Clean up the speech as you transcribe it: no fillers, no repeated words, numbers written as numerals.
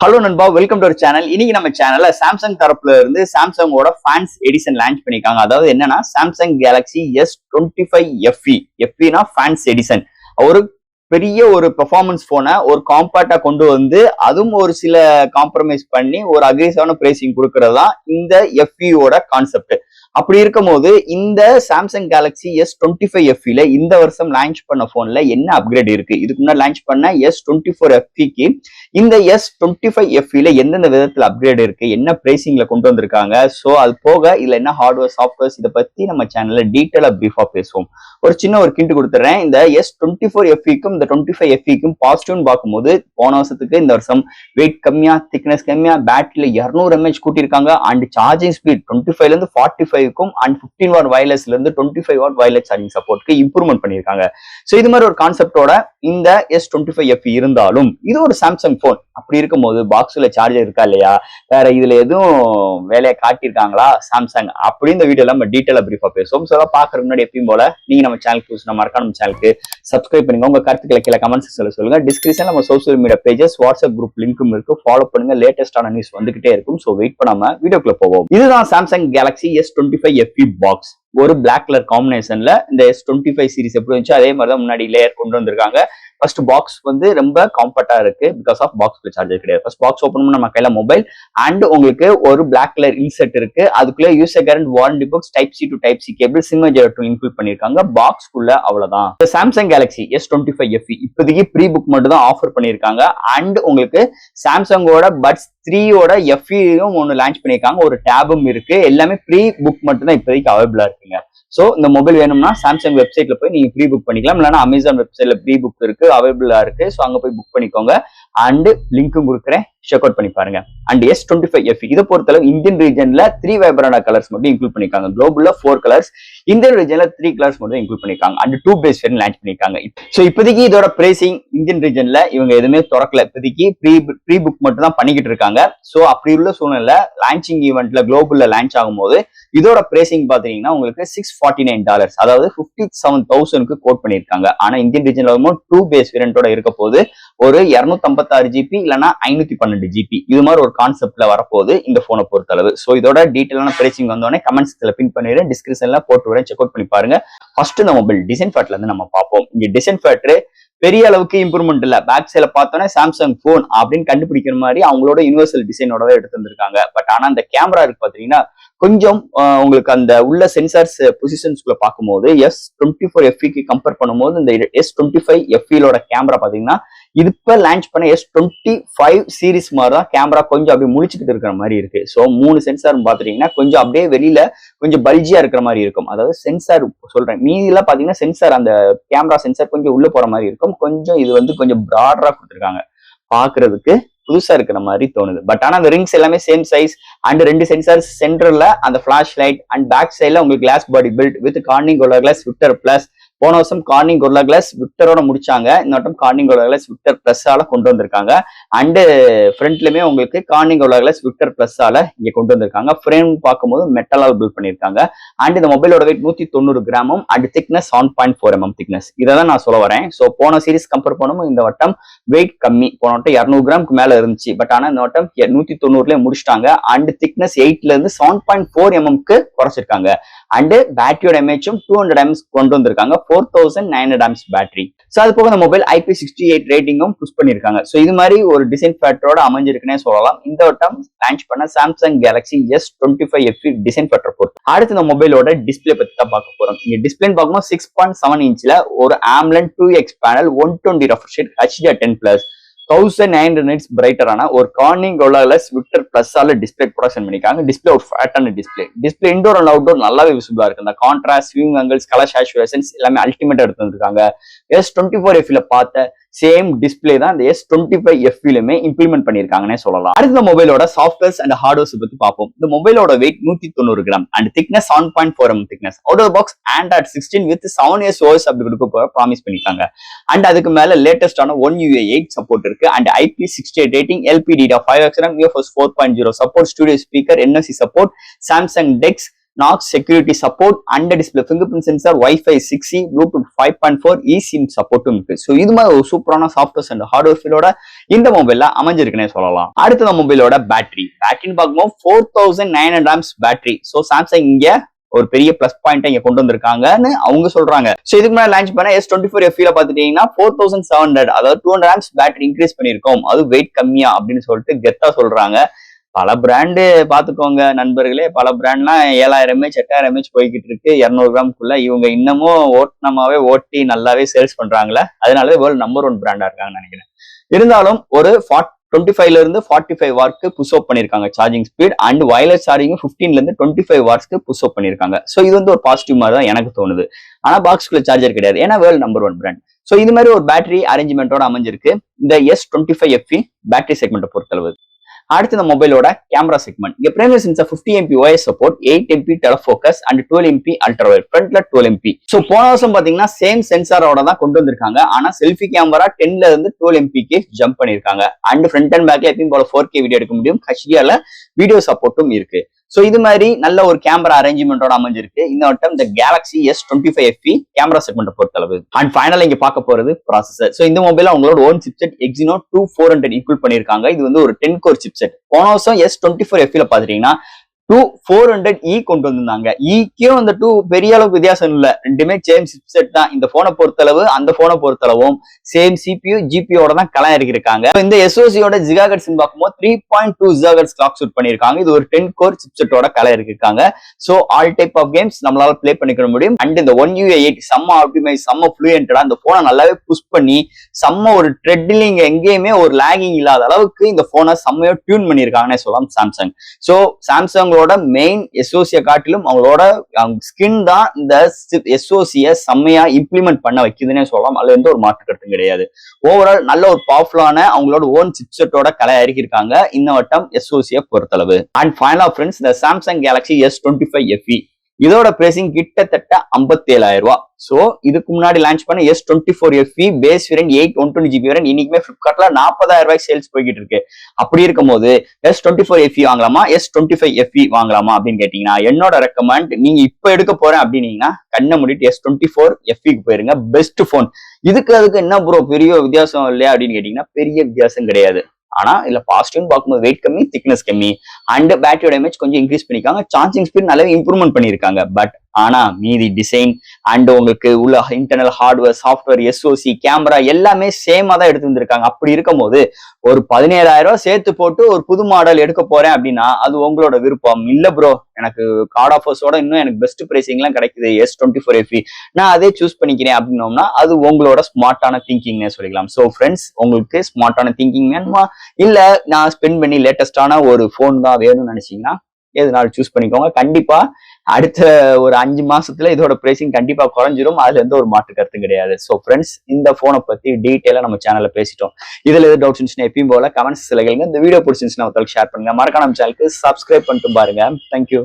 Hello நண்பா, welcome to our channel. இன்னைக்கு நம்ம சேனல்ல சாம்சங் தரப்புல இருந்து சாம்சங்கோட ஃபேன்ஸ் எடிஷன் லான்ச் பண்ணிருக்காங்க. அதாவது என்னன்னா சாம்சங் கேலக்ஸி S25 FE. FEனா ஃபேன்ஸ் எடிஷன். ஒரு பெரிய ஒரு பெர்ஃபார்மன்ஸ் போனை ஒரு காம்பாக்டா கொண்டு வந்து அதுவும் ஒரு சில காம்ப்ரமைஸ் பண்ணி ஒரு அக்ரெசிவான பிரைசிங் கொடுக்கறது தான் இந்த FEயோட கான்செப்ட். அப்படி இருக்கும் போது இந்த சாம்சங் கேலக்ஸி S25 FEல இந்த வருஷம் லான்ச் பண்ண போன்ல என்ன அப்கிரேட் இருக்கு? இதுக்கு முன்னாடி லான்ச் பண்ண S24 FEக்கு இந்த S25 FEல எந்தெந்த விதத்துல அப்கிரேட் இருக்கு, என்ன பிரைசிங்ல கொண்டு வந்திருக்காங்க, சோ அது போக இதுல என்ன ஹார்ட்வேர் சாஃப்ட்வேர்ஸ் இதை பத்தி நம்ம சேனல்ல டீட்டெயிலா பிரீஃபா பேசுவோம். ஒரு சின்ன ஒரு கிண்ட் கொடுத்துறேன். இந்த S24 FEக்கும் இந்த 25 FEக்கும் பாசிட்டிவ்னு பார்க்கும்போது போன வருஷத்துக்கு இந்த வருஷம் வெயிட் கம்மியா, திக்னஸ் கம்மியா, பேட்டரியில 200 mAh கூட்டியிருக்காங்க. அண்ட் சார்ஜிங் ஸ்பீட் 25ல இருந்து 45க்கும் அண்ட் 15 வாட் வயர்லெஸ்ல இருந்து 25 வாட் வயர்லெஸ் சார்ஜிங் சப்போர்ட்க்கு இம்ப்ரூவ்மெண்ட் பண்ணியிருக்காங்க. சோ இது மாதிரி ஒரு கான்செப்டோட இந்த S25 FE இருந்தாலும் இது ஒரு சாம்சங் போன். அப்படி இருக்கும்போது பாக்ஸ்ல சார்ஜர் இருக்கா இல்லையா, வேற இதுல எதுவும் வேலையை காட்டியிருக்காங்களா சாம்சங் அப்படி இந்த வீடியோல நம்ம டீட்டெயிலா பிரீஃபா பேசுவோம். ஸோ பார்க்கறதுக்கு முன்னாடி எப்பயும் போல நீங்க நம்ம சேனலுக்கு புதுசா மறக்காம நம்ம சேனலுக்கு சப்ஸ்கிரைப் பண்ணுங்க. உங்க கருத்துக்களை கீழே கமெண்ட் செக்ஷன்ல சொல்லுங்க. டிஸ்கிரிப்ஷன்ல நம்ம social media pages, WhatsApp group லிங்க்கும் இருக்கு. ஃபாலோ பண்ணுங்க. லேட்டஸ்டான நியூஸ் வந்துகிட்டே இருக்கும். ஸோ வெயிட் பண்ணாம வீடியோக்குள்ள போவோம். இதுதான் Samsung Galaxy S25 FE box. ஒரு பிளாக் கலர் காம்பினேஷன்ல இந்த S25 சீரிஸ் எப்படி இருந்துச்சு அதே மாதிரி தான் முன்னாடி லேயர் கொண்டு வந்திருக்காங்க. ஃபர்ஸ்ட் பாக்ஸ் வந்து ரொம்ப காம்பேக்டா இருக்கு பிகாஸ் ஆஃப் பாக்ஸ்ல சார்ஜர் கிடையாது. ஃபர்ஸ்ட் பாக்ஸ் ஓபன் பண்ண நம்ம கையில மொபைல் அண்ட் உங்களுக்கு ஒரு பிளாக் கலர் இன்செட் இருக்கு. அதுக்குள்ள user guarantee warranty books, type C to type C cable, SIM ejector include பண்ணிருக்காங்க. பாக்ஸ்க்குள்ள அவ்வளவுதான். சாம்சங் கேலக்ஸி S25 FE இப்போதைக்கு ப்ரீ புக் மட்டும் தான் ஆஃபர் பண்ணிருக்காங்க. அண்ட் உங்களுக்கு சாம்சங்கோட பட்ஸ் 3யோட FEயும் ஒன்னு லான்ச் பண்ணிருக்காங்க. ஒரு டேபும் இருக்கு. எல்லாமே ப்ரீ புக் மட்டும் தான் இப்போதைக்கு அவைலபிளா இருக்குங்க. சோ இந்த மொபைல் வேணும்னா சாம்சங் வெப்சைட்ல போய் நீங்க ப்ரீ புக் பண்ணிக்கலாம். இல்லைன்னா அமேசான் வெப்சைட்ல ப்ரீ புக் இருக்கு, அவைலபிளா இருக்கு. சோ அங்க போய் புக் பண்ணிக்கோங்க. அண்ட் லிங்க்கும் கொடுக்குறேன், செக் அவுட் பண்ணி பாருங்க. அண்ட் S25 FE இதை பொறுத்தளவு இந்தியன் ரீஜன்ல 3 வைப்ரண்ட் கலர்ஸ் மட்டும் இன்க்ளூட் பண்ணிருக்காங்க. குளோபல்ல 4 கலர்ஸ், இந்தியன் ரீஜன்ல 3 கலர்ஸ் மட்டும் இன்க்ளூட் பண்ணிருக்காங்க. அண்ட் 2 பேஸ் வேரியன்ட் லான்ச் பண்ணிருக்காங்க. சோ இப்போதைக்கு இதோட பிரைசிங் இந்தியன் ரீஜன்ல இவங்க எதுவுமே திறக்கல. இப்போதைக்கு ப்ரீ புக் மட்டும் தான் பண்ணிக்கிட்டு இருக்காங்க. சோ அப்படி உள்ள சூழ்நிலை லான்ச்சிங் ஈவெண்ட்ல குளோபல்ல லான்ச் ஆகும்போது இதோட பிரைசிங் பாத்தீங்கன்னா உங்களுக்கு $649, அதாவது 57,000க்கு கோட் பண்ணிருக்காங்க. ஆனா இந்தியன் ரீஜன்ல 2 பேஸ் வேரியன்ட்டோட இருக்க போது ஒரு 256 GB இல்லைன்னா 512 GB இது மாதிரி ஒரு கான்செப்ட்ல வரப்போகுது இந்த போனை பொறுத்தளவு. சோ இதோட டீட்டெயிலான பிரைசிங் வந்தோடனே கமெண்ட்ஸ்ல பின் பண்ணிடுறேன், டிஸ்கிரிப்ஷன்ல போட்டு வரேன், செக் அவுட் பண்ணி பாருங்க. ஃபர்ஸ்ட் இந்த மொபைல் டிசைன் ஃபேக்டர்ல இருந்து நம்ம பார்ப்போம். இங்க டிசைன் ஃபேக்டர் பெரிய அளவுக்கு இம்ப்ரூவ்மெண்ட் இல்ல. பேக் சைட்ல பார்த்தோன்னே சாம்சங் போன் அப்படின்னு கண்டுபிடிக்கிற மாதிரி அவங்களோட யூனிவர்சல் டிசைனோட தான் எடுத்து வந்திருக்காங்க. பட் ஆனா அந்த கேமரா இருக்கு பாத்தீங்கன்னா கொஞ்சம் உங்களுக்கு அந்த உள்ள சென்சார்ஸ் பொசிஷன்ஸ்குள்ள பார்க்கும்போது S24 FEக்கு கம்பேர் பண்ணும்போது இந்த S25 FEலோட கேமரா பாத்தீங்கன்னா இது இப்ப லான்ச் பண்ண S25 சீரிஸ் மாதிரி தான் கேமரா கொஞ்சம் அப்படியே முழிச்சுக்கிட்டு இருக்கிற மாதிரி இருக்கு. ஸோ 3 சென்சார் பாத்துட்டீங்கன்னா கொஞ்சம் அப்படியே வெளியில கொஞ்சம் பல்ஜியா இருக்கிற மாதிரி இருக்கும். அதாவது சென்சார் சொல்றேன், மீதில பாத்தீங்கன்னா சென்சார் அந்த கேமரா சென்சார் கொஞ்சம் உள்ள போற மாதிரி இருக்கும். கொஞ்சம் இது வந்து கொஞ்சம் பிராடரா கொடுத்துருக்காங்க, பாக்குறதுக்கு புதுசா இருக்கிற மாதிரி தோணுது. பட் ஆனா அந்த ரிங்ஸ் எல்லாமே சேம் சைஸ் அண்ட் 2 சென்சார் சென்டர்ல அந்த பிளாஷ் லைட் அண்ட் பேக் சைட்ல உங்களுக்கு glass body build with Corning Gorilla glass Victus plus. போன வருஷம் கார்னிங் கோரில்லா கிளாஸ் விக்டரோட முடிச்சாங்க. இந்த வட்டம் கார்னிங் கோரில்லா கிளாஸ் விக்டர் பிளஸ்ஸால கொண்டு வந்திருக்காங்க. அண்ட் ஃப்ரண்ட்லயுமே உங்களுக்கு கார்னிங் கோரில்லா கிளாஸ் விக்டர் பிளஸ்ஸால இங்க கொண்டு வந்திருக்காங்க. ஃப்ரேம் பார்க்கும்போது மெட்டலால் பில்ட் பண்ணிருக்காங்க. அண்ட் இந்த மொபைலோட வெயிட் 190 கிராமும் அண்ட் திக்னஸ் 7.4 mm திக்னஸ். இதான் நான் சொல்ல வரேன். ஸோ போன சீரிஸ் கம்பேர் பண்ணும்போது இந்த வட்டம் வெயிட் கம்மி. போன வட்டம் 200 கிராமுக்கு மேல இருந்துச்சு. பட் ஆனா இந்த வட்டம் 190 முடிச்சிட்டாங்க. அண்ட் திக்னஸ் 8ல இருந்து 7.4 mmக்கு குறைச்சிருக்காங்க. அண்ட் பேட்டரியோட எம்ஏஹும் 200 mAh கொண்டு வந்திருக்காங்க. 4900 mAh பேட்டரி. சோ அது போக இந்த மொபைல் IP68 ரேட்டிங்கும் புஷ் பண்ணிருக்காங்க. சோ இது மாதிரி ஒரு டிசைன் ஃபேக்டரோட அமைஞ்சிருக்குன்னே சொல்லலாம் இந்த வட்டம் லான்ச் பண்ண Samsung Galaxy S25 FE design factor பொறுத்து. அடுத்து இந்த மொபைலோட டிஸ்பிளே பத்தி தான் பார்க்க போறோம். இங்க டிஸ்பிளே பார்க்கும்போது 6.7 இன்ச்ல ஒரு AMOLED 2X panel 120 refresh rate HDR10+, 1900 nits பிரைட்டரான ஒரு கார்னிங் கோரில்லா கிளாஸ் விக்டர் பிளஸ்ஸால டிஸ்பிளே ப்ரொடக்ஷன் பண்ணிருக்காங்க. டிஸ்பிளே ஒரு ஃபேட்டான டிஸ்பிளே இன்டோர் அண்ட் அவுட்டோர் நல்லாவே விசிபிளா இருக்கு. இந்த contrast, viewing angles, colour saturations எல்லாமே அல்டிமேட்டா எடுத்து வந்திருக்காங்க. S24 FEல பார்த்த சேம் டிஸ்பிளே தான் இந்த S25 FEலுமே இம்ப்ளிமெண்ட் பண்ணிருக்காங்கன்னே சொல்லலாம். அடுத்த மொபைலோட சாஃப்ட்வேர்ஸ் அண்ட் ஹார்ட்வேர்ஸ் பத்தி பார்ப்போம். இந்த மொபைலோட weight 190 gram and thickness 7.4 mm thickness. Out of box Android 16 with 7 years OS அப்படி கொடுக்க ப்ராமிஸ் பண்ணிருக்காங்க. அண்ட் அதுக்கு மேல லேட்டஸ்டான 1 UI 8 சப்போர்ட் இருக்கு. And IP68 rating, LPDDR5 UFS 4.0 support, studio speaker, NFC support, Samsung DeX, Knox security support, and display fingerprint sensor, wifi 6E, Bluetooth 5.4, eSIM சப்போர்ட்டும் இருக்கு. So இது மாதிரி ஒரு சூப்பரான சாஃப்ட்வேர்ஸ் அண்ட் ஹார்ட்வேர் ஃபீலோட இந்த மொபைல்ல அமைஞ்சிருக்குன்னே சொல்லலாம். அடுத்த மொபைலோட பேட்டரின்னு பார்க்கும்போது 4900 amps பேட்டரி. ஸோ சாம்சங் இங்க ஒரு பெரிய பிளஸ் பாயிண்ட் இங்க கொண்டு வந்திருக்காங்கன்னு அவங்க சொல்றாங்க. சோ இதுக்கு மேல லான்ச் பண்ண S24FE பாத்துட்டீங்கன்னா 4700, அதாவது 200 amps பேட்டரி இன்க்ரீஸ் பண்ணிருக்கோம், அது வெயிட் கம்மியா அப்படின்னு சொல்லிட்டு கெத்தா சொல்றாங்க. பல பிராண்டு பாத்துக்கோங்க நண்பர்களே, பல பிராண்ட்லாம் 7000 mAh 8000 mAh போய்கிட்டு இருக்கு 200 கிராம்குள்ள. இவங்க இன்னமும் ஓட்டினமாவே ஓட்டி நல்லாவே சேல்ஸ் பண்றாங்களே, அதனால வேர்ல்ட் நம்பர் 1 பிராண்டா இருக்காங்கன்னு நினைக்கிறேன். இருந்தாலும் ஒரு 25ல இருந்து 45 வாட்க்கு புஷ் அப் பண்ணிருக்காங்க charging speed, and wireless charging 15ல இருந்து 25 வாட்ஸ்க்கு புஷ் அப் பண்ணிருக்காங்க. சோ இது வந்து ஒரு பாசிட்டிவ் மாதிரி தான் எனக்கு தோணுது. ஆனா பாக்ஸ்குள்ள சார்ஜர் கிடையாது, ஏன்னா வேர்ல்ட் நம்பர் 1 பிராண்ட். சோ இது மாதிரி ஒரு பேட்டரி அரேஞ்ச்மெண்டோட அமைஞ்சிருக்கு இந்த S25FE பேட்டரி செக்மெண்ட்டை பொறுத்தளவு. அடுத்து இந்த மொபைலோட கேமரா செக்மெண்ட். இங்க primary sensor 50MP OIS support, 8MP telefocus and 12MP ultra wide, ஃப்ரண்ட்ல 12MP. சோ போன வருஷம் பாத்தீங்கன்னா சேம் சென்சாரோட தான் கொண்டு வந்திருக்காங்க. ஆனா செல்ஃபி கேமரா 10ல இருந்து 12MPக்கு ஜம்ப் பண்ணிருக்காங்க. அண்ட் ஃப்ரண்ட் அண்ட் பேக்ல எப்பயும் போல 4K வீடியோ எடுக்க முடியும், HDRல வீடியோ சப்போர்ட்டும் இருக்கு. சோ இது மாதிரி நல்ல ஒரு கேமரா அரேஞ்ச்மெண்டோட அமைஞ்சிருக்கு இந்த வட்டம் இந்த கேலக்ஸி S25FE கேமரா செக்மெண்ட் பொறுத்தளவு. அண்ட் ஃபைனலா இங்க பார்க்க போறது ப்ராசஸர். சோ இந்த மொபைல அவங்களோட ஓன் சிப்செட் Exynos 2400 இன்க்ளூட் பண்ணிருக்காங்க. இது வந்து ஒரு 10 கோர் சிப்செட். போன வருஷம் S24FE பாத்துட்டீங்கன்னா 2400E கொண்டு வந்திருந்தாங்க. ஈக்கும் அந்த 2 பெரிய அளவுக்கு வித்தியாசம் இல்ல, ரெண்டுமே சேம் சிப்செட் தான். இந்த போனை பொறுத்தளவு அந்த போனை பொறுத்தளவும் சேம் CPU GPUவோட தான் கலம் இறக்கிருக்காங்க. இந்த SoCயோட ஜிகாஹெர்ட்ஸ் பார்க்கும்போது 3.2 GHz கிளாக் ஷூட் பண்ணிருக்காங்க. இது ஒரு 10 கோர் சிப்செட்டோட கலம் இறக்கிருக்காங்க. So all type of games நம்மளால பிளே பண்ணிக்க முடியும். அண்ட் இந்த One UI 8 செம்ம ஆப்டிமைஸ், செம்ம ஃப்ளூயன்டா அந்த போனை நல்லாவே புஷ் பண்ணி செம்ம ஒரு ட்ரெட்லிங் எங்கேயுமே ஒரு லாகிங் இல்லாத அளவுக்கு இந்த போனை செம்மையோ டியூன் பண்ணிருக்காங்கன்னு சொல்லலாம் Samsung. So Samsung main SoC காட்டிலும் அவங்களோட ஸ்கின் தான் இந்த SoC செம்மையா இம்ப்ளிமெண்ட் பண்ண வைக்குதுன்னே சொல்லலாம். அதுல எந்த ஒரு மாற்று கருத்தும் கிடையாது. ஓவரால் நல்ல ஒரு பவர்ஃபுல்லான அவங்களோட ஓன் சிப்செட்டோட கலை இறக்கிருக்காங்க இந்த வட்டம் SoC பொறுத்தளவு. அண்ட் ஃபைனலா ஃப்ரெண்ட்ஸ் இந்த சாம்சங் கேலக்ஸி S25FE இதோட பிரைசிங் கிட்டத்தட்ட 57,000 ரூபாய். சோ இதுக்கு முன்னாடி லான்ச் பண்ண S24FE base variant 8/120GB variant இன்னைக்குமே பிளிப்கார்ட்ல 40,000 ரூபாய்க்கு சேல்ஸ் போய்கிட்டு இருக்கு. அப்படி இருக்கும்போது S24FE வாங்கலாமா S25FE வாங்கலாமா அப்படின்னு கேட்டீங்கன்னா என்னோட ரெக்கமெண்ட், நீங்க இப்ப எடுக்க போறேன் அப்படின்னீங்கன்னா கண்ணை மூடிட்டு S24FEக்கு போயிருங்க, பெஸ்ட் போன். அதுக்கு என்ன ப்ரோ பெரிய வித்தியாசம் இல்லையா அப்படின்னு கேட்டீங்கன்னா பெரிய வித்தியாசம் கிடையாது. ஆனா இல்ல பாசிட்டிவ் பார்க்கும்போது வெயிட் கம்மி, திக்னஸ் கம்மி, அண்ட் பேட்டரியோட இமேஜ் கொஞ்சம் இன்க்ரீஸ் பண்ணிருக்காங்க, சார்ஜிங் ஸ்பீட் நல்லாவே இம்ப்ரூவ்மெண்ட் பண்ணிருக்காங்க. பட் ஆனா மீதி டிசைன் அண்ட் உங்களுக்கு உள்ள internal hardware, software, SoC, camera எல்லாமே சேமா தான் எடுத்து வந்திருக்காங்க. அப்படி இருக்கும் போது ஒரு 17,000 ரூபாய் சேர்த்து போட்டு ஒரு புது மாடல் எடுக்க போறேன் அப்படின்னா அது உங்களோட விருப்பம். இல்ல ப்ரோ எனக்கு கார்ட் ஆஃபர்ஸோட இன்னும் எனக்கு பெஸ்ட் பிரைசிங் எல்லாம் கிடைக்குது S24FE, நான் அதே சூஸ் பண்ணிக்கிறேன் அப்படின்னோம்னா அது உங்களோட ஸ்மார்ட்டான திங்கிங்னே சொல்லிக்கலாம். சோ ஃப்ரெண்ட்ஸ், உங்களுக்கு ஸ்மார்ட்டான திங்கிங் வேணுமா, இல்ல நான் ஸ்பெண்ட் பண்ணி லேட்டஸ்டான ஒரு போன் தான் வேணும்னு நினைச்சீங்கன்னா எதுனாலும் சூஸ் பண்ணிக்கோங்க. கண்டிப்பா அடுத்த ஒரு 5 மாசத்துல இதோட பிரைசிங் கண்டிப்பா குறைஞ்சிரும், அதுல எந்த ஒரு மாற்று கருத்து கிடையாது. சோ ஃப்ரெண்ட்ஸ், இந்த போனை பத்தி டீடைலா நம்ம சேனல்ல பேசிட்டோம். இதுல எது டவுட்ஸ் இருந்துச்சுன்னா எப்பயும் போல கமெண்ட்ஸ் கேளுங்க. இந்த வீடியோ பிடிச்சிருந்துச்சுன்னா ஒருத்தருக்கு ஷேர் பண்ணுங்க. மறக்காம நம்ம சேனலுக்கு சப்ஸ்கிரைப் பண்ணிட்டு பாருங்க. தேங்க்யூ.